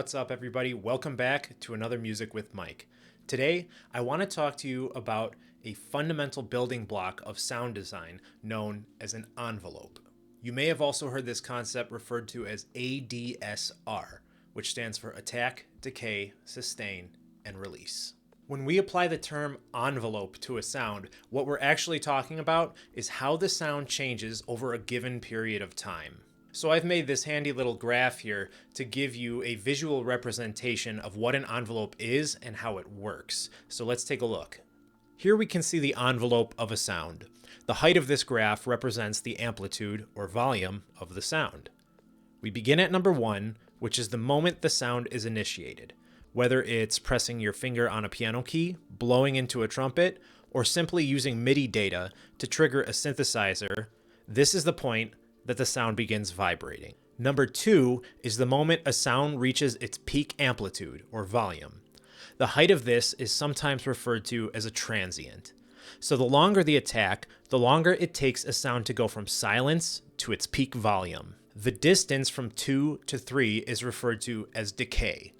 What's up, everybody? Welcome back to another Music with Mike. Today, I want to talk to you about a fundamental building block of sound design known as an envelope. You may have also heard this concept referred to as ADSR, which stands for attack, decay, sustain, and release. When we apply the term envelope to a sound, what we're actually talking about is how the sound changes over a given period of time. So I've made this handy little graph here to give you a visual representation of what an envelope is and how it works. So let's take a look. Here we can see the envelope of a sound. The height of this graph represents the amplitude or volume of the sound. We begin at number 1, which is the moment the sound is initiated. Whether it's pressing your finger on a piano key, blowing into a trumpet, or simply using MIDI data to trigger a synthesizer, this is the point that the sound begins vibrating. Number 2 is the moment a sound reaches its peak amplitude or volume. The height of this is sometimes referred to as a transient. So the longer the attack, the longer it takes a sound to go from silence to its peak volume. The distance from 2 to 3 is referred to as decay.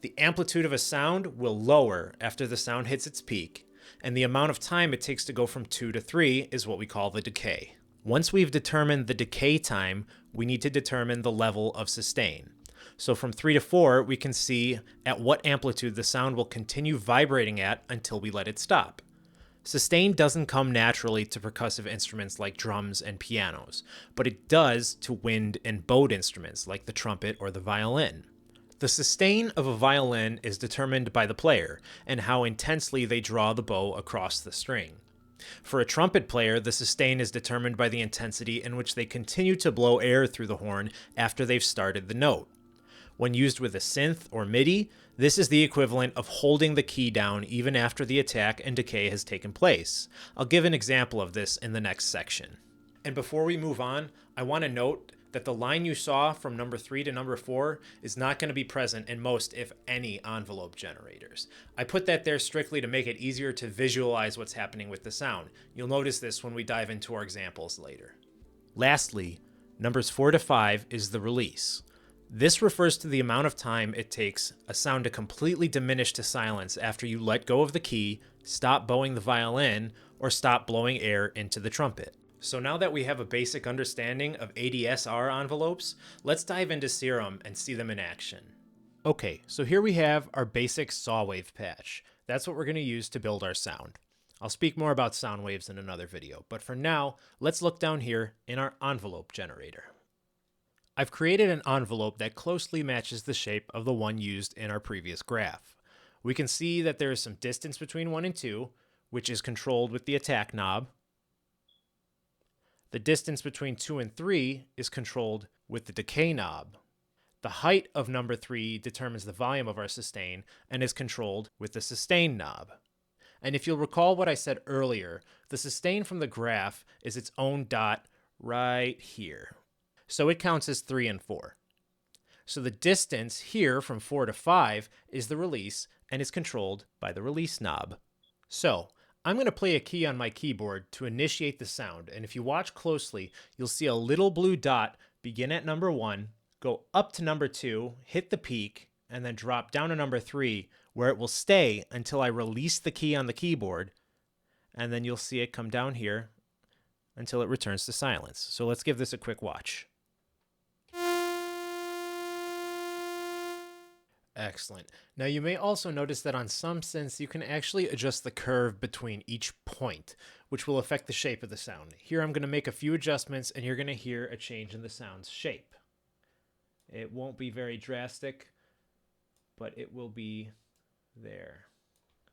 The amplitude of a sound will lower after the sound hits its peak, and the amount of time it takes to go from 2 to 3 is what we call the decay. Once we've determined the decay time, we need to determine the level of sustain. So from 3 to 4, we can see at what amplitude the sound will continue vibrating at until we let it stop. Sustain doesn't come naturally to percussive instruments like drums and pianos, but it does to wind and bowed instruments like the trumpet or the violin. The sustain of a violin is determined by the player and how intensely they draw the bow across the string. For a trumpet player, the sustain is determined by the intensity in which they continue to blow air through the horn after they've started the note. When used with a synth or MIDI, this is the equivalent of holding the key down even after the attack and decay has taken place. I'll give an example of this in the next section. And before we move on, I want to note that the line you saw from number 3 to number 4 is not going to be present in most, if any, envelope generators. I put that there strictly to make it easier to visualize what's happening with the sound. You'll notice this when we dive into our examples later. Lastly, numbers 4 to 5 is the release. This refers to the amount of time it takes a sound to completely diminish to silence after you let go of the key, stop bowing the violin, or stop blowing air into the trumpet. So now that we have a basic understanding of ADSR envelopes, let's dive into Serum and see them in action. Okay, so here we have our basic saw wave patch. That's what we're going to use to build our sound. I'll speak more about sound waves in another video, but for now, let's look down here in our envelope generator. I've created an envelope that closely matches the shape of the one used in our previous graph. We can see that there is some distance between 1 and 2, which is controlled with the attack knob. The distance between 2 and 3 is controlled with the decay knob. The height of number 3 determines the volume of our sustain and is controlled with the sustain knob. And if you'll recall what I said earlier, the sustain from the graph is its own dot right here. So it counts as 3 and 4. So the distance here from 4 to 5 is the release and is controlled by the release knob. So I'm going to play a key on my keyboard to initiate the sound, and if you watch closely, you'll see a little blue dot begin at number 1, go up to number 2, hit the peak, and then drop down to number 3, where it will stay until I release the key on the keyboard, and then you'll see it come down here until it returns to silence. So let's give this a quick watch. Excellent. Now you may also notice that on some synths you can actually adjust the curve between each point, which will affect the shape of the sound. Here I'm going to make a few adjustments and you're going to hear a change in the sound's shape. It won't be very drastic, but it will be there.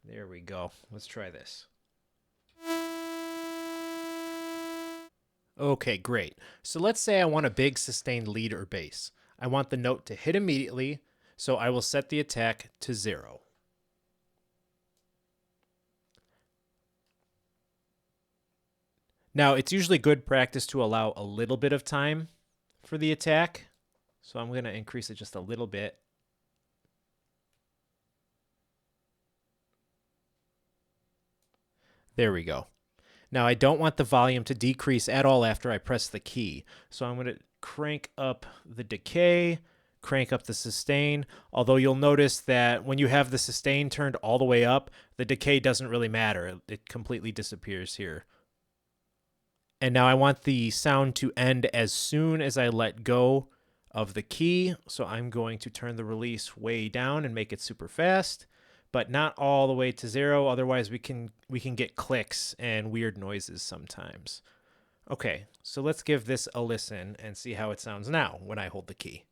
There we go. Let's try this. Okay, great. So let's say I want a big sustained lead or bass. I want the note to hit immediately, so I will set the attack to 0. Now, it's usually good practice to allow a little bit of time for the attack, so I'm going to increase it just a little bit. There we go. Now, I don't want the volume to decrease at all after I press the key, so I'm going to crank up the decay, crank up the sustain, although you'll notice that when you have the sustain turned all the way up, the decay doesn't really matter. It completely disappears here. And now I want the sound to end as soon as I let go of the key. So I'm going to turn the release way down and make it super fast, but not all the way to 0. Otherwise we can get clicks and weird noises sometimes. Okay, so let's give this a listen and see how it sounds now when I hold the key.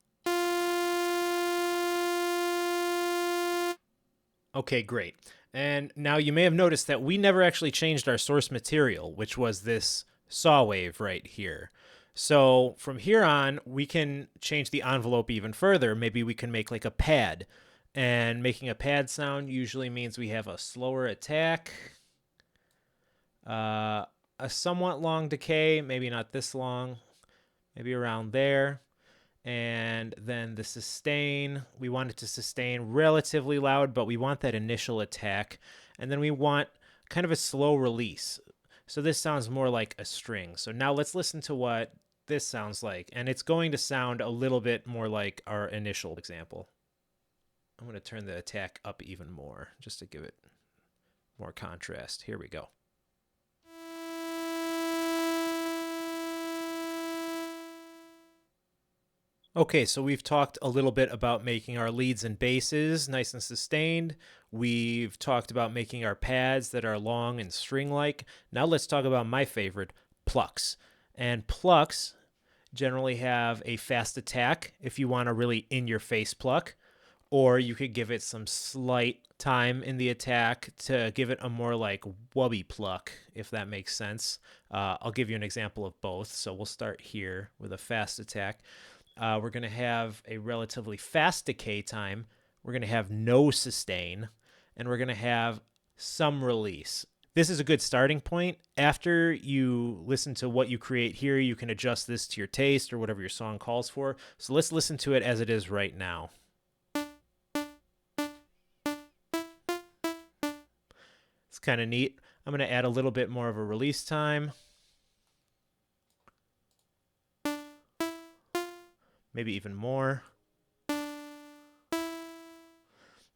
Okay, great. And now you may have noticed that we never actually changed our source material, which was this saw wave right here. So from here on, we can change the envelope even further. Maybe we can make like a pad. And making a pad sound usually means we have a slower attack, a somewhat long decay, maybe not this long, maybe around there. And then the sustain, we want it to sustain relatively loud, but we want that initial attack. And then we want kind of a slow release. So this sounds more like a string. So now let's listen to what this sounds like. And it's going to sound a little bit more like our initial example. I'm going to turn the attack up even more just to give it more contrast. Here we go. Okay, so we've talked a little bit about making our leads and basses nice and sustained. We've talked about making our pads that are long and string-like. Now let's talk about my favorite, plucks. And plucks generally have a fast attack if you want a really in-your-face pluck, or you could give it some slight time in the attack to give it a more like wubby pluck, if that makes sense. I'll give you an example of both. So we'll start here with a fast attack. We're going to have a relatively fast decay time. We're going to have no sustain, and we're going to have some release. This is a good starting point. After you listen to what you create here, you can adjust this to your taste or whatever your song calls for. So let's listen to it as it is right now. It's kind of neat. I'm going to add a little bit more of a release time. Maybe even more.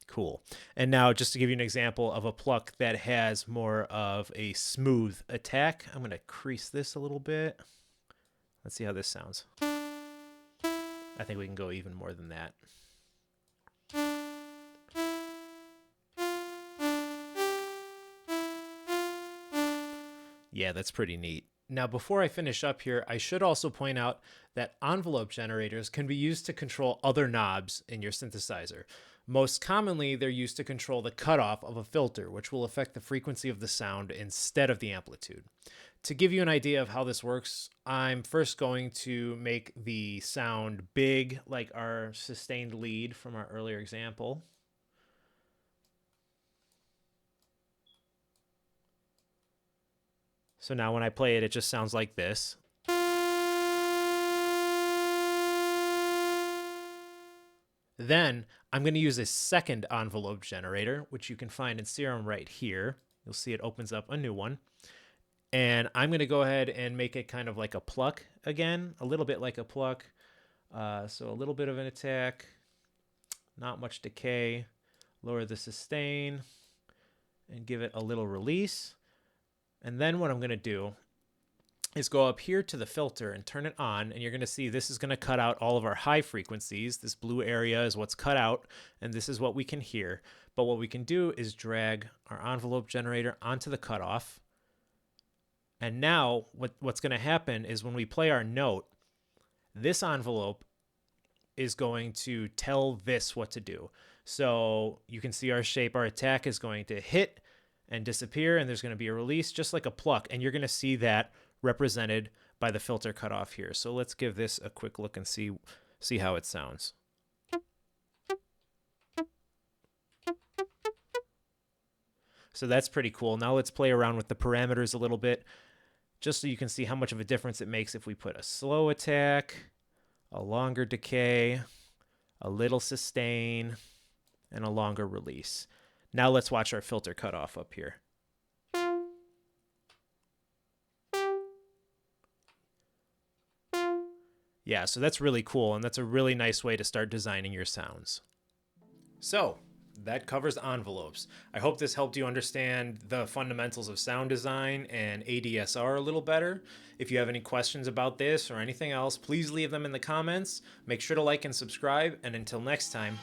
Cool. And now just to give you an example of a pluck that has more of a smooth attack, I'm going to crease this a little bit. Let's see how this sounds. I think we can go even more than that. Yeah, that's pretty neat. Now, before I finish up here, I should also point out that envelope generators can be used to control other knobs in your synthesizer. Most commonly, they're used to control the cutoff of a filter, which will affect the frequency of the sound instead of the amplitude. To give you an idea of how this works, I'm first going to make the sound big, like our sustained lead from our earlier example. So now when I play it, it just sounds like this. Then I'm going to use a second envelope generator, which you can find in Serum right here. You'll see it opens up a new one. And I'm going to go ahead and make it kind of like a pluck again, a little bit like a pluck. So a little bit of an attack, not much decay, lower the sustain, and give it a little release. And then what I'm going to do is go up here to the filter and turn it on, and you're going to see this is going to cut out all of our high frequencies. This blue area is what's cut out, and this is what we can hear. But what we can do is drag our envelope generator onto the cutoff. And now what's going to happen is when we play our note, this envelope is going to tell this what to do. So you can see our shape, our attack is going to hit and disappear, and there's going to be a release just like a pluck, and you're going to see that represented by the filter cutoff here. So let's give this a quick look and see how it sounds. So that's pretty cool. Now let's play around with the parameters a little bit, just so you can see how much of a difference it makes if we put a slow attack, a longer decay, a little sustain, and a longer release. Now let's watch our filter cutoff up here. Yeah, so that's really cool, and that's a really nice way to start designing your sounds. So, that covers envelopes. I hope this helped you understand the fundamentals of sound design and ADSR a little better. If you have any questions about this or anything else, please leave them in the comments. Make sure to like and subscribe, and until next time,